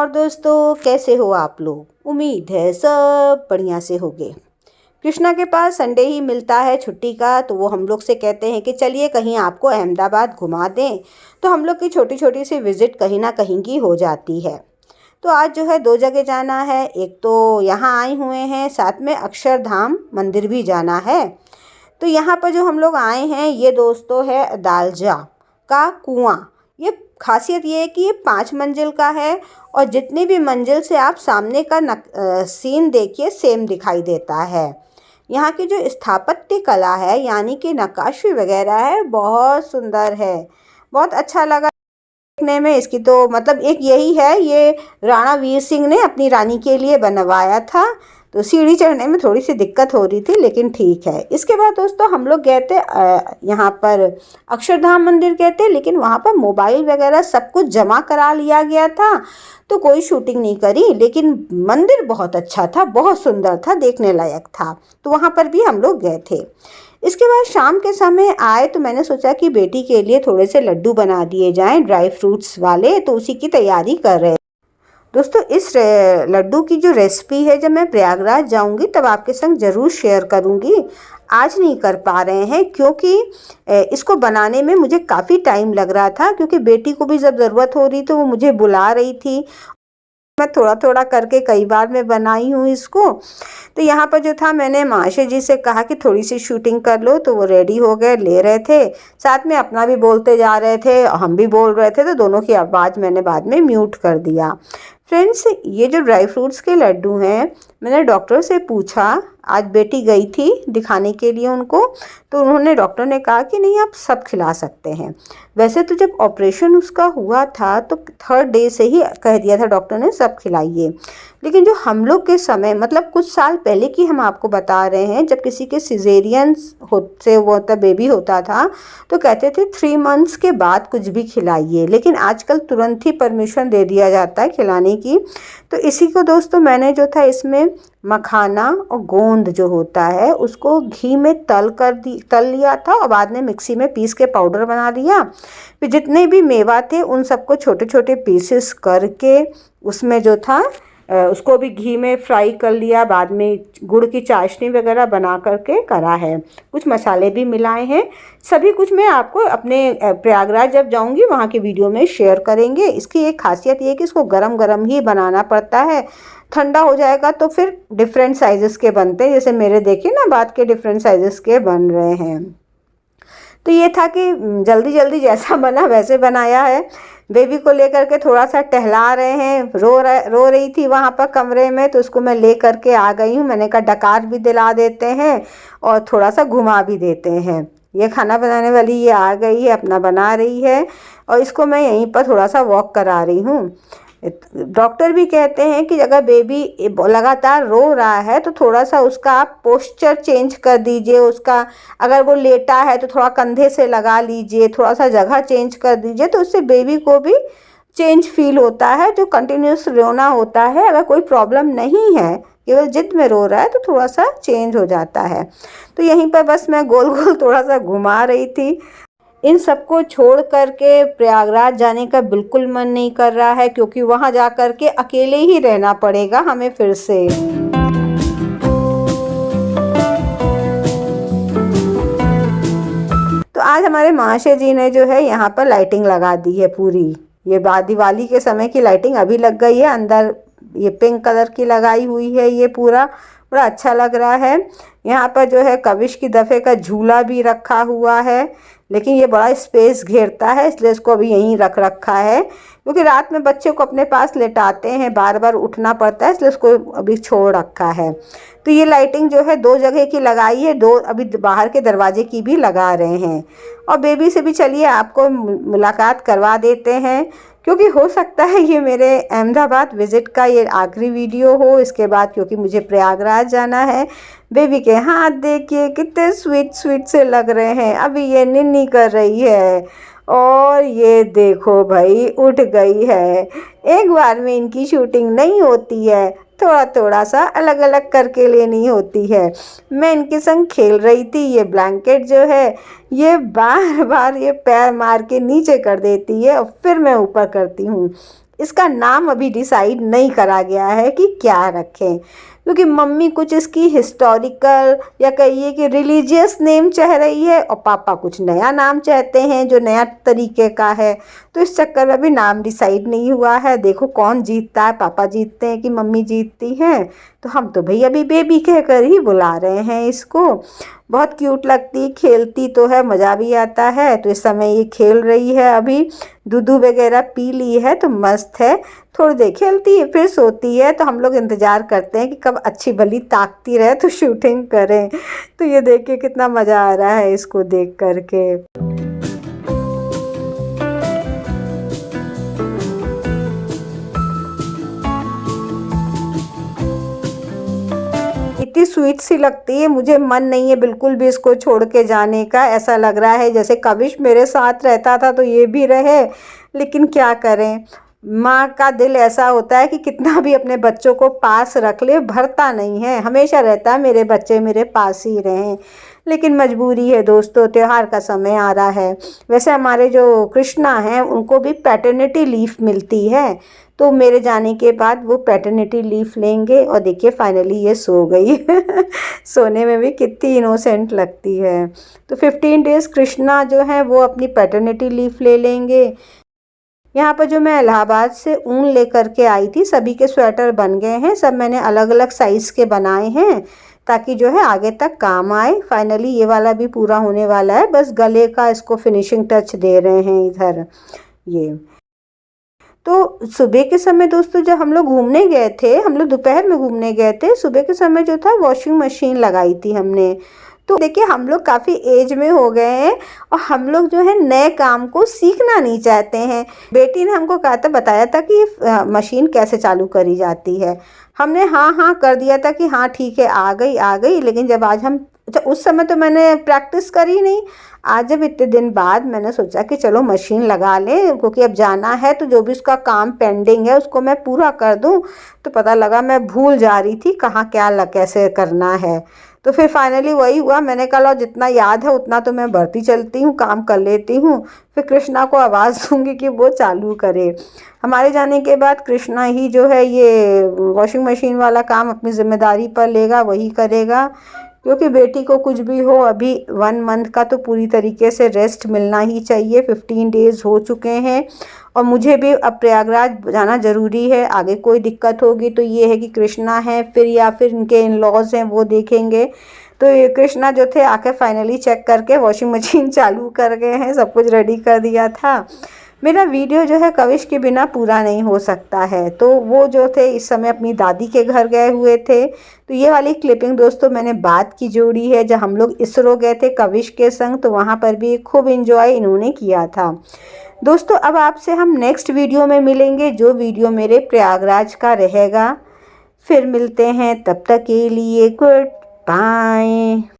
और दोस्तों, कैसे हो आप लोग। उम्मीद है सब बढ़िया से होगे। कृष्णा के पास संडे ही मिलता है छुट्टी का, तो वो हम लोग से कहते हैं कि चलिए कहीं आपको अहमदाबाद घुमा दें। तो हम लोग की छोटी छोटी सी विज़िट कहीं ना कहीं की हो जाती है। तो आज जो है 2 जगह जाना है। एक तो यहाँ आए हुए हैं, साथ में अक्षरधाम मंदिर भी जाना है। तो यहाँ पर जो हम लोग आए हैं, ये दोस्तों है अदालजा का कुआं। ये खासियत ये है कि ये 5 मंजिल का है और जितनी भी मंजिल से आप सामने का सीन देखिए सेम दिखाई देता है। यहाँ की जो स्थापत्य कला है यानी कि नक्काशी वगैरह है, बहुत सुंदर है। बहुत अच्छा लगा देखने में। इसकी तो मतलब एक यही है, ये राणा वीर सिंह ने अपनी रानी के लिए बनवाया था। तो सीढ़ी चढ़ने में थोड़ी सी दिक्कत हो रही थी, लेकिन ठीक है। इसके बाद दोस्तों हम लोग गए थे यहाँ पर अक्षरधाम मंदिर गए थे, लेकिन वहाँ पर मोबाइल वगैरह सब कुछ जमा करा लिया गया था, तो कोई शूटिंग नहीं करी। लेकिन मंदिर बहुत अच्छा था, बहुत सुंदर था, देखने लायक था। तो वहाँ पर भी हम लोग गए थे। इसके बाद शाम के समय आए तो मैंने सोचा कि बेटी के लिए थोड़े से लड्डू बना दिए जाएं, ड्राई फ्रूट्स वाले। तो उसी की तैयारी कर रहे हैं। दोस्तों, इस लड्डू की जो रेसिपी है, जब मैं प्रयागराज जाऊंगी तब आपके संग ज़रूर शेयर करूंगी। आज नहीं कर पा रहे हैं क्योंकि इसको बनाने में मुझे काफ़ी टाइम लग रहा था, क्योंकि बेटी को भी जब ज़रूरत हो रही तो वो मुझे बुला रही थी। मैं थोड़ा थोड़ा करके कई बार मैं बनाई हूँ इसको। तो यहाँ पर जो था, मैंने महाशय जी से कहा कि थोड़ी सी शूटिंग कर लो, तो वो रेडी हो गए, ले रहे थे। साथ में अपना भी बोलते जा रहे थे, हम भी बोल रहे थे, तो दोनों की आवाज़ मैंने बाद में म्यूट कर दिया। फ्रेंड्स, ये जो ड्राई फ्रूट्स के लड्डू हैं, मैंने डॉक्टर से पूछा। आज बेटी गई थी दिखाने के लिए उनको, तो उन्होंने डॉक्टर ने कहा कि नहीं, आप सब खिला सकते हैं। वैसे तो जब ऑपरेशन उसका हुआ था तो 3rd डे से ही कह दिया था डॉक्टर ने, सब खिलाइए। लेकिन जो हम लोग के समय, मतलब कुछ साल पहले की हम आपको बता रहे हैं, जब किसी के सिजेरियन से वो तब बेबी होता था तो कहते थे 3 मंथ्स के बाद कुछ भी खिलाइए। लेकिन आजकल तुरंत ही परमिशन दे दिया जाता है खिलाने की। तो इसी को दोस्तों मैंने जो था इसमें मखाना और गोंद जो होता है उसको घी में तल लिया था और बाद में मिक्सी में पीस के पाउडर बना लिया। फिर जितने भी मेवा थे उन सबको छोटे छोटे पीसेस करके उसमें जो था उसको भी घी में फ्राई कर लिया। बाद में गुड़ की चाशनी वगैरह बना करके करा है। कुछ मसाले भी मिलाए हैं। सभी कुछ मैं आपको अपने प्रयागराज जब जाऊंगी वहाँ की वीडियो में शेयर करेंगे। इसकी एक खासियत ये है कि इसको गरम गरम ही बनाना पड़ता है। ठंडा हो जाएगा तो फिर डिफरेंट साइज़ेस के बनते हैं। जैसे मेरे देखिए ना, बात के डिफरेंट साइज़ेस के बन रहे हैं। तो ये था कि जल्दी जल्दी जैसा बना वैसे बनाया है। बेबी को लेकर के थोड़ा सा टहला रहे हैं, रो रही थी वहाँ पर कमरे में, तो उसको मैं ले करके आ गई हूँ। मैंने कहा डकार भी दिला देते हैं और थोड़ा सा घुमा भी देते हैं। ये खाना बनाने वाली ये आ गई है, अपना बना रही है और इसको मैं यहीं पर थोड़ा सा वॉक करा रही हूँ। डॉक्टर भी कहते हैं कि अगर बेबी लगातार रो रहा है तो थोड़ा सा उसका आप पोस्चर चेंज कर दीजिए। उसका अगर वो लेटा है तो थोड़ा कंधे से लगा लीजिए, थोड़ा सा जगह चेंज कर दीजिए, तो उससे बेबी को भी चेंज फील होता है। जो कंटिन्यूस रोना होता है, अगर कोई प्रॉब्लम नहीं है, केवल जिद में रो रहा है, तो थोड़ा सा चेंज हो जाता है। तो यहीं पर बस मैं गोल गोल थोड़ा सा घुमा रही थी। इन सबको छोड़ करके प्रयागराज जाने का बिल्कुल मन नहीं कर रहा है, क्योंकि वहाँ जा कर के अकेले ही रहना पड़ेगा हमें फिर से। तो आज हमारे महाशय जी ने जो है यहाँ पर लाइटिंग लगा दी है पूरी। ये दिवाली के समय की लाइटिंग अभी लग गई है। अंदर ये पिंक कलर की लगाई हुई है। ये पूरा बड़ा अच्छा लग रहा है। यहाँ पर जो है कविश की दफ़े का झूला भी रखा हुआ है, लेकिन ये बड़ा स्पेस घेरता है, इसलिए इसको अभी यहीं रख रखा है। क्योंकि रात में बच्चे को अपने पास लेटाते हैं, बार बार उठना पड़ता है, इसलिए उसको अभी छोड़ रखा है। तो ये लाइटिंग जो है 2 जगह की लगाई है, 2 अभी बाहर के दरवाजे की भी लगा रहे हैं। और बेबी से भी चलिए आपको मुलाकात करवा देते हैं, क्योंकि हो सकता है ये मेरे अहमदाबाद विज़िट का ये आखिरी वीडियो हो। इसके बाद क्योंकि मुझे प्रयागराज जाना है। बेबी के हाथ देखिए कितने स्वीट स्वीट से लग रहे हैं। अभी ये निन्नी कर रही है और ये देखो भाई उठ गई है। एक बार में इनकी शूटिंग नहीं होती है, थोड़ा थोड़ा सा अलग अलग करके लेनी होती है। मैं इनके संग खेल रही थी। ये ब्लैंकेट जो है ये बार बार ये पैर मार के नीचे कर देती है और फिर मैं ऊपर करती हूँ। इसका नाम अभी डिसाइड नहीं करा गया है कि क्या रखें, क्योंकि मम्मी कुछ इसकी हिस्टोरिकल या कहिए कि रिलीजियस नेम चाह रही है और पापा कुछ नया नाम चाहते हैं जो नया तरीके का है। तो इस चक्कर में अभी नाम डिसाइड नहीं हुआ है। देखो कौन जीतता है, पापा जीतते हैं कि मम्मी जीतती हैं। तो हम तो भैया अभी बेबी कहकर ही बुला रहे हैं इसको। बहुत क्यूट लगती, खेलती तो है, मज़ा भी आता है। तो इस समय ये खेल रही है, अभी दूध वगैरह पी ली है तो मस्त है। थोड़ी देर खेलती है फिर सोती है। तो हम लोग इंतज़ार करते हैं कि कब अच्छी भली ताकती रहे तो शूटिंग करें। तो ये देख के कितना मज़ा आ रहा है इसको देख करके। इतनी स्वीट सी लगती है, मुझे मन नहीं है बिल्कुल भी इसको छोड़ के जाने का। ऐसा लग रहा है जैसे कविश मेरे साथ रहता था तो ये भी रहे, लेकिन क्या करें, माँ का दिल ऐसा होता है कि कितना भी अपने बच्चों को पास रख ले भरता नहीं है, हमेशा रहता है मेरे बच्चे मेरे पास ही रहें। लेकिन मजबूरी है दोस्तों, त्यौहार का समय आ रहा है। वैसे हमारे जो कृष्णा हैं उनको भी पैटर्निटी लीव मिलती है, तो मेरे जाने के बाद वो पैटर्निटी लीव लेंगे। और देखिए फाइनली ये सो गई सोने में भी कितनी इनोसेंट लगती है। तो 15 डेज़ कृष्णा जो है वो अपनी पैटर्निटी लीव ले लेंगे। यहाँ पर जो मैं इलाहाबाद से ऊन लेकर के आई थी, सभी के स्वेटर बन गए हैं। सब मैंने अलग अलग साइज़ के बनाए हैं ताकि जो है आगे तक काम आए। फाइनली ये वाला भी पूरा होने वाला है, बस गले का इसको फिनिशिंग टच दे रहे हैं इधर ये। तो सुबह के समय दोस्तों जब हम लोग घूमने गए थे, हम लोग दोपहर में घूमने गए थे, सुबह के समय जो था वॉशिंग मशीन लगाई थी हमने। तो देखिए हम लोग काफ़ी एज में हो गए हैं और हम लोग जो है नए काम को सीखना नहीं चाहते हैं। बेटी ने हमको कहा था, बताया था कि मशीन कैसे चालू करी जाती है। हमने हाँ हाँ कर दिया था कि हाँ ठीक है आ गई। लेकिन जब आज हम, उस समय तो मैंने प्रैक्टिस करी नहीं। आज जब इतने दिन बाद मैंने सोचा कि चलो मशीन लगा लें, क्योंकि अब जाना है तो जो भी उसका काम पेंडिंग है उसको मैं पूरा कर दूं। तो पता लगा मैं भूल जा रही थी कहाँ क्या कैसे करना है। तो फिर फाइनली वही हुआ, मैंने कहा जितना याद है उतना तो मैं बढ़ती चलती हूँ, काम कर लेती हूँ, फिर कृष्णा को आवाज़ दूँगी कि वो चालू करे। हमारे जाने के बाद कृष्णा ही जो है ये वॉशिंग मशीन वाला काम अपनी ज़िम्मेदारी पर लेगा, वही करेगा। क्योंकि बेटी को कुछ भी हो अभी 1 मंथ का तो पूरी तरीके से रेस्ट मिलना ही चाहिए। 15 डेज़ हो चुके हैं और मुझे भी अब प्रयागराज जाना ज़रूरी है। आगे कोई दिक्कत होगी तो ये है कि कृष्णा है फिर या फिर इनके इन लॉज हैं वो देखेंगे। तो ये कृष्णा जो थे आके फाइनली चेक करके वॉशिंग मशीन चालू कर गए हैं, सब कुछ रेडी कर दिया था। मेरा वीडियो जो है कविश के बिना पूरा नहीं हो सकता है। तो वो जो थे इस समय अपनी दादी के घर गए हुए थे। तो ये वाली क्लिपिंग दोस्तों मैंने बात की जोड़ी है जब हम लोग इसरो गए थे कविश के संग, तो वहाँ पर भी खूब इंजॉय इन्होंने किया था। दोस्तों अब आपसे हम नेक्स्ट वीडियो में मिलेंगे, जो वीडियो मेरे प्रयागराज का रहेगा। फिर मिलते हैं, तब तक के लिए गुड बाय।